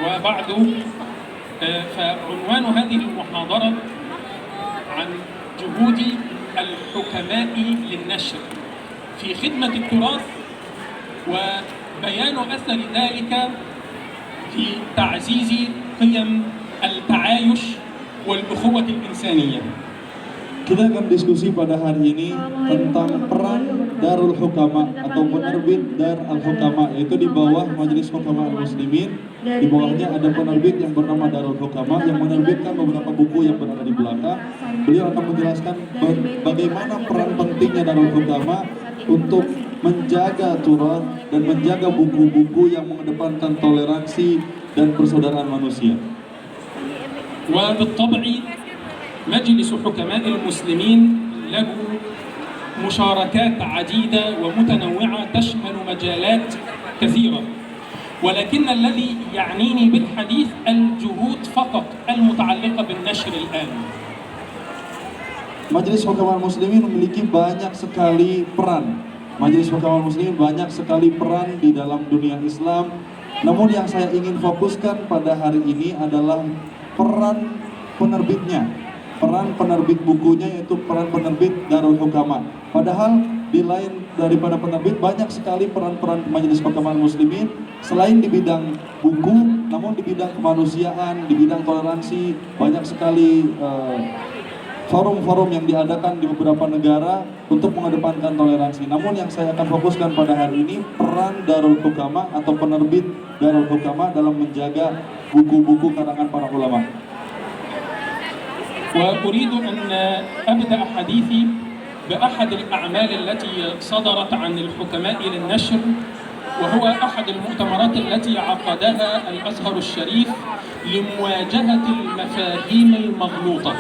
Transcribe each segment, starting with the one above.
وبعد فعنوان هذه المحاضرة عن جهود الحكماء للنشر في خدمة التراث وبيان أثر ذلك في تعزيز قيم التعايش والأخوة الإنسانية. Kita akan diskusi pada hari ini tentang peran Darul Hukama atau penerbit Dar Al-Hukama, yaitu di bawah Majelis Hukama Muslimin. Di bawahnya ada penerbit yang bernama Darul Hukama yang menerbitkan beberapa buku yang berada di belakang. Beliau akan menjelaskan bagaimana peran pentingnya Darul Hukama untuk menjaga turath dan menjaga buku-buku yang mengedepankan toleransi dan persaudaraan manusia. وبالطبع مجلس حكماء المسلمين له مشاركات عديدة ومتنوعة تشمل مجالات كثيرة، ولكن الذي يعنيني بالحديث الجهود فقط المتعلقة بالنشر الآن. Majelis Hukama Muslimin memiliki banyak sekali peran. Majelis Hukama Muslimin banyak sekali peran di dalam dunia Islam. Namun yang saya ingin fokuskan pada hari ini adalah peran penerbitnya, peran penerbit bukunya, yaitu peran penerbit Darul Hukama. Padahal di lain daripada penerbit banyak sekali peran-peran Majelis Hukama Muslimin selain di bidang buku, namun di bidang kemanusiaan, di bidang toleransi banyak sekali forum-forum yang diadakan di beberapa negara untuk mengedepankan toleransi. Namun yang saya akan fokuskan pada hari ini peran Darul Hukama atau penerbit Darul Hukama dalam menjaga buku-buku karangan para ulama. وأريد أن أبدأ حديثي بأحد الأعمال التي صدرت عن الحكماء للنشر، وهو أحد المؤتمرات التي عقدها الأزهر الشريف لمواجهة المفاهيم المغلوطة.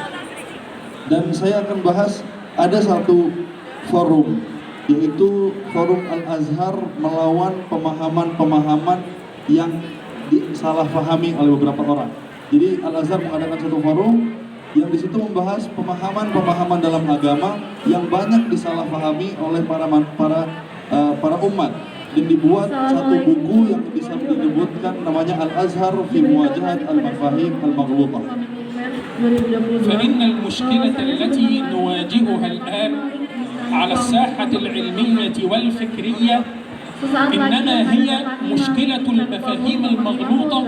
Dan saya akan bahas ada satu forum, yaitu Forum Al-Azhar melawan pemahaman-pemahaman yang disalahpahami oleh beberapa orang. Jadi Al-Azhar mengadakan satu forum yang di situ membahas pemahaman-pemahaman dalam agama yang banyak disalahpahami oleh para umat, dan dibuat satu buku yang bisa disebutkan namanya Al-Azhar fi Muwajahat Al-Mafahim Al-Maghlutah. فإن المشكلة التي نواجهها الآن على الساحة العلمية والفكرية إنما هي مشكلة المفاهيم المغلوطة،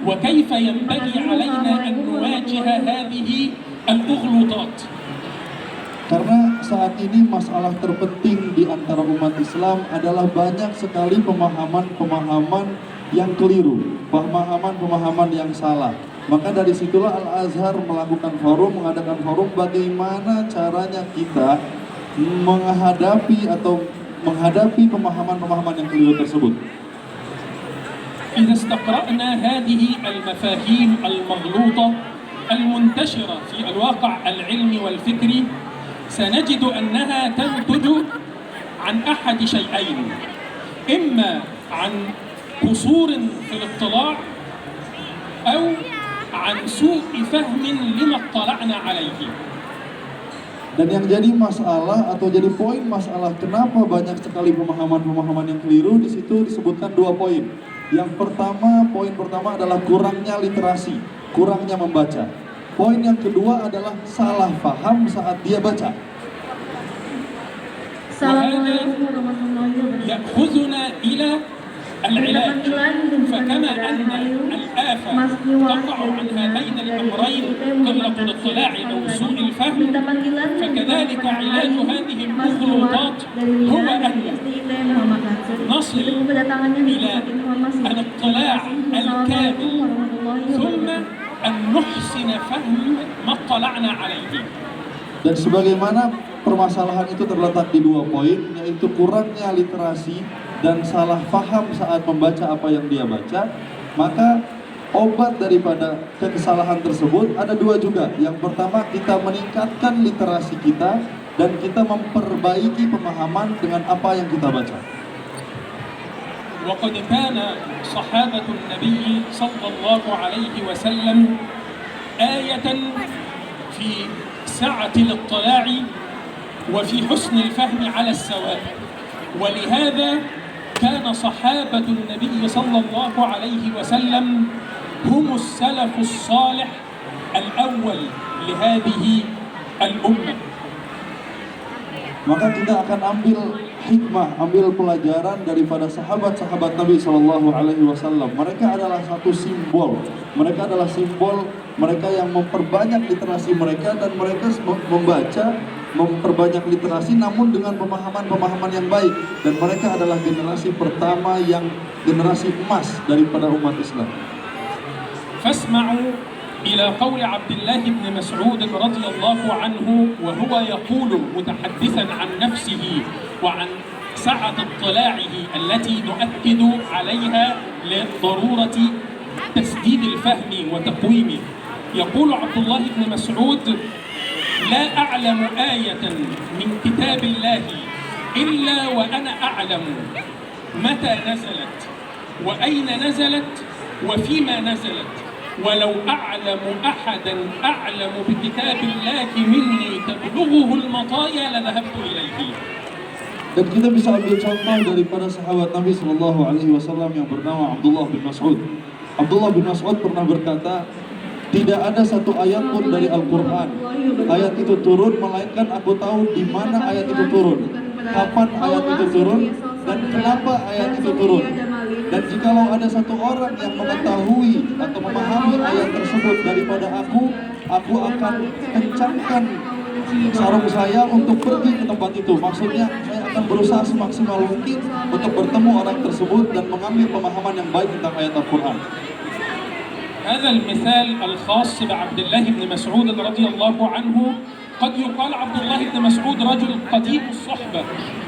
وكيف ينبغي علينا أن نواجه هذه الأغلوطات. Karena saat ini masalah terpenting di antara umat Islam adalah banyak sekali pemahaman-pemahaman yang keliru, pemahaman-pemahaman yang salah. Maka dari situlah Al-Azhar mengadakan forum bagaimana caranya kita menghadapi pemahaman-pemahaman yang keliru tersebut. إذا استقرأنا هذه المفاهيم المغلوطة المنتشرة في الواقع العلمي والفكري سنجد أنها تنتج عن أحد شيئين، إما عن قصور في الاطلاع أو عن سوء فهم لما اطلعنا عليه. Dan yang jadi masalah atau jadi poin masalah kenapa banyak sekali pemahaman-pemahaman yang keliru, di situ disebutkan dua poin. Poin pertama adalah kurangnya literasi, kurangnya membaca. Poin yang kedua adalah salah paham saat dia baca. Assalamualaikum warahmatullahi wabarakatuh. يأخذنا إلى العلاج، فكما أن الآفة تقع عن هذين الأمرين قلة الاطلاع أو سوء الفهم، فكذلك علاج هذه المغلوطات هو أن نصل إلى الاطلاع الكامل ثم أن نحسن فهم ما اطلعنا عليه. Dan sebagaimana permasalahan itu terletak di dua poin, yaitu kurangnya literasi dan salah paham saat membaca apa yang dia baca, maka obat daripada kesalahan tersebut ada dua juga. Yang pertama, kita meningkatkan literasi kita dan kita memperbaiki pemahaman dengan apa yang kita baca. وقد كان صحابة النبي صلى الله عليه وسلم آية في سعة الاطلاع وفي حسن الفهم على السواء، ولهذا كان صحابة النبي صلى الله عليه وسلم هم السلف الصالح الأول لهذه الأمة. Maka kita akan ambil hikmah, ambil pelajaran daripada sahabat-sahabat Nabi Shallallahu Alaihi Wasallam. Mereka adalah satu simbol. Mereka adalah simbol mereka yang memperbanyak literasi mereka, dan mereka membaca, memperbanyak literasi, namun dengan pemahaman-pemahaman yang baik. Dan mereka adalah generasi pertama yang generasi emas daripada umat Islam. فاسمعوا إلى قول عبد الله بن مسعود رضي الله عنه وهو يقول متحدثا عن نفسه وعن سعة اطلاعه التي نؤكد عليها لضرورة تسديد الفهم وتقويمه. يقول عبد الله بن مسعود: لا أعلم آية من كتاب الله إلا وأنا أعلم متى نزلت وأين نزلت وفيما نزلت، ولو أعلم أحدا أعلم بكتاب الله مني تبلغه المطايا لذهبت إليه. Dan kita bisa ambil contoh daripada sahabat Nabi Shallallahu Alaihi Wasallam yang bernama Abdullah bin Mas'ud. Abdullah bin Mas'ud pernah berkata, tidak ada satu ayat pun dari Al-Quran ayat itu turun melainkan aku tahu di mana ayat itu turun, kapan ayat itu turun, dan kenapa ayat itu turun. Dan jikalau ada satu orang yang mengetahui atau memahami ayat tersebut daripada aku akan kencangkan sarung saya untuk pergi ke tempat itu. Maksudnya saya akan berusaha semaksimal mungkin untuk bertemu orang tersebut dan mengambil pemahaman yang baik tentang ayat Al-Quran. هذا المثال الخاص بعبد الله بن مسعود رضي الله عنه. قد يقال عبد الله بن مسعود رجل قديم الصحبة،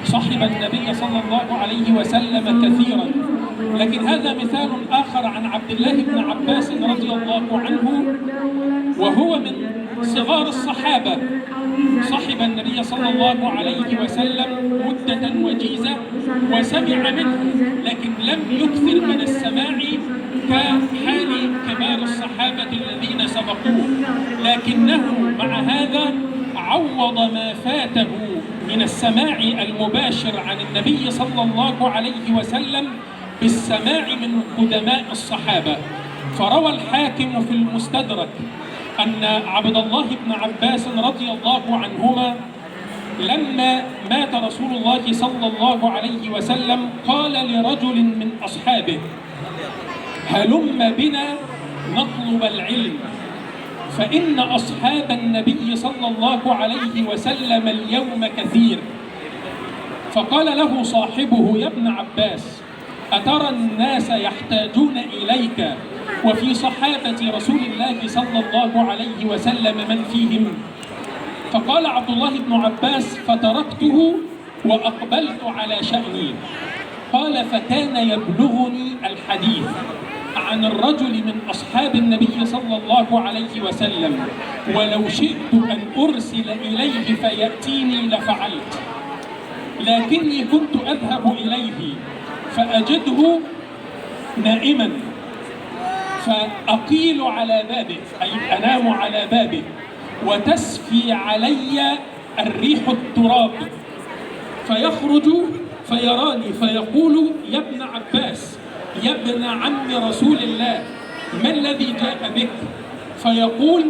صحب النبي صلى الله عليه وسلم كثيرا، لكن هذا مثال آخر عن عبد الله بن عباس رضي الله عنه، وهو من صغار الصحابة، صحب النبي صلى الله عليه وسلم مدة وجيزة وسمع منه، لكن لم يكثر من السماع كحال كبار الصحابة الذين سبقوه، لكنه مع هذا عوض ما فاته من السماع المباشر عن النبي صلى الله عليه وسلم بالسماع من قدماء الصحابة. فروى الحاكم في المستدرك أن عبد الله بن عباس رضي الله عنهما لما مات رسول الله صلى الله عليه وسلم قال لرجل من أصحابه: هلم بنا نطلب العلم، فإن أصحاب النبي صلى الله عليه وسلم اليوم كثير. فقال له صاحبه: يا ابن عباس، أترى الناس يحتاجون إليك وفي صحابة رسول الله صلى الله عليه وسلم من فيهم؟ فقال عبد الله بن عباس: فتركته وأقبلت على شأني. قال: فكان يبلغني الحديث عن الرجل من أصحاب النبي صلى الله عليه وسلم، ولو شئت أن أرسل إليه فيأتيني لفعلت، لكني كنت أذهب إليه فأجده نائما فأقيل على بابه، أي أنام على بابه، وتسفي علي الريح التراب، فيخرج فيراني فيقول: يا ابن عباس، يا ابن عم رسول الله، ما الذي جاء بك؟ فيقول: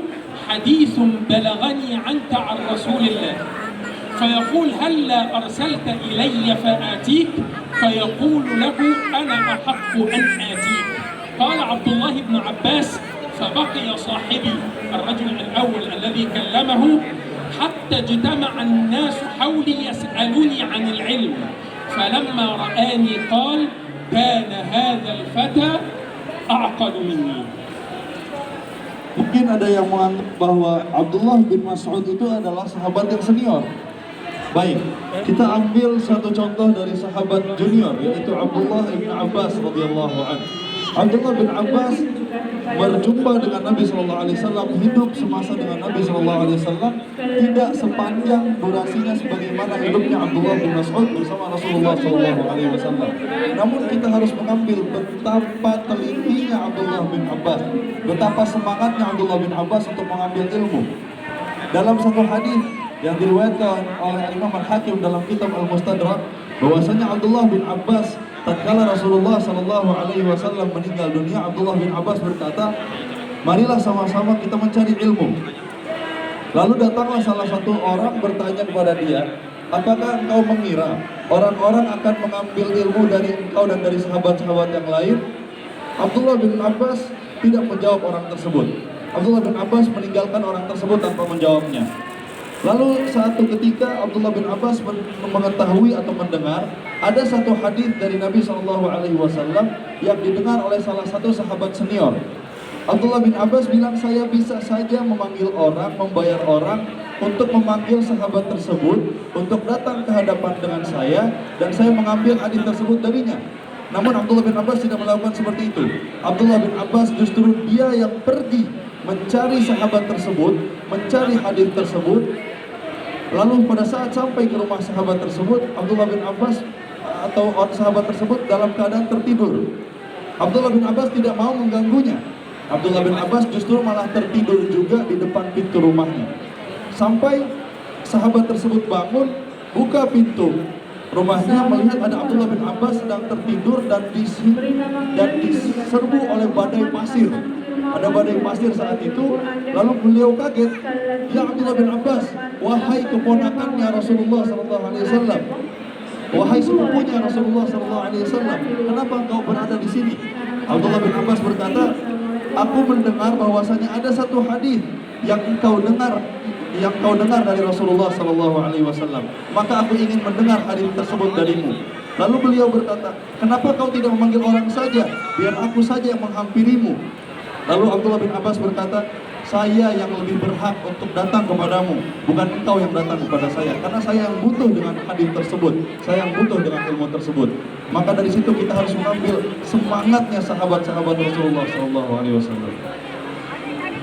حديث بلغني عنك عن رسول الله. فيقول: هلا أرسلت إلي فآتيك؟ فيقول له: أنا أحق أن آتيك. قال عبد الله بن عباس: فبقي صاحبي الرجل الأول الذي كلمه حتى اجتمع الناس حولي يسألوني عن العلم، فلما رآني قال: كان هذا الفتى أعقل مني. Mungkin ada yang menganggap bahwa Abdullah bin Mas'ud itu adalah sahabat yang senior. Baik, kita ambil satu contoh dari sahabat junior, yaitu Abdullah bin Abbas radhiyallahu anhu. Abdullah bin Abbas berjumpa dengan Nabi Shallallahu Alaihi Wasallam, hidup semasa dengan Nabi Shallallahu Alaihi Wasallam, tidak sepanjang durasinya sebagaimana hidupnya Abdullah bin Mas'ud bersama Rasulullah Shallallahu Alaihi Wasallam. Namun kita harus mengambil betapa telitinya Abdullah bin Abbas, betapa semangatnya Abdullah bin Abbas untuk mengambil ilmu. Dalam satu hadis yang diriwayatkan oleh Imam Al-Hakim dalam kitab Al-Mustadrak, bahwasanya Abdullah bin Abbas tatkala Rasulullah Shallallahu Alaihi Wasallam meninggal dunia, Abdullah bin Abbas berkata, marilah sama-sama kita mencari ilmu. Lalu datanglah salah satu orang bertanya kepada dia, apakah engkau mengira orang-orang akan mengambil ilmu dari engkau dan dari sahabat-sahabat yang lain? Abdullah bin Abbas tidak menjawab orang tersebut. Abdullah bin Abbas meninggalkan orang tersebut tanpa menjawabnya. Lalu suatu ketika Abdullah bin Abbas mengetahui atau mendengar ada satu hadis dari Nabi Shallallahu Alaihi Wasallam yang didengar oleh salah satu sahabat senior. Abdullah bin Abbas bilang, saya bisa saja memanggil orang, membayar orang untuk memanggil sahabat tersebut untuk datang ke hadapan dengan saya dan saya mengambil hadis tersebut darinya. Namun Abdullah bin Abbas tidak melakukan seperti itu. Abdullah bin Abbas justru dia yang pergi mencari sahabat tersebut, mencari hadis tersebut. Lalu pada saat sampai ke rumah sahabat tersebut, Abdullah bin Abbas atau sahabat tersebut dalam keadaan tertidur. Abdullah bin Abbas tidak mau mengganggunya. Abdullah bin Abbas justru malah tertidur juga di depan pintu rumahnya. Sampai sahabat tersebut bangun, buka pintu rumahnya, melihat ada Abdullah bin Abbas sedang tertidur dan diserbu oleh badai pasir. Ada badai pasir saat itu. Lalu beliau kaget, ya Abdullah bin Abbas, wahai keponakannya Rasulullah SAW, wahai sepupunya Rasulullah SAW, kenapa engkau berada di sini? Abdullah bin Abbas berkata, aku mendengar bahwasanya ada satu hadis yang engkau dengar dari Rasulullah SAW. Maka aku ingin mendengar hadis tersebut darimu. Lalu beliau berkata, kenapa kau tidak memanggil orang saja, biar aku saja yang menghampirimu? Lalu Abdullah bin Abbas berkata, saya yang lebih berhak untuk datang kepadamu, bukan engkau yang datang kepada saya, karena saya yang butuh dengan hadis tersebut, saya yang butuh dengan ilmu tersebut. Maka dari situ kita harus mengambil semangatnya sahabat-sahabat Rasulullah SAW.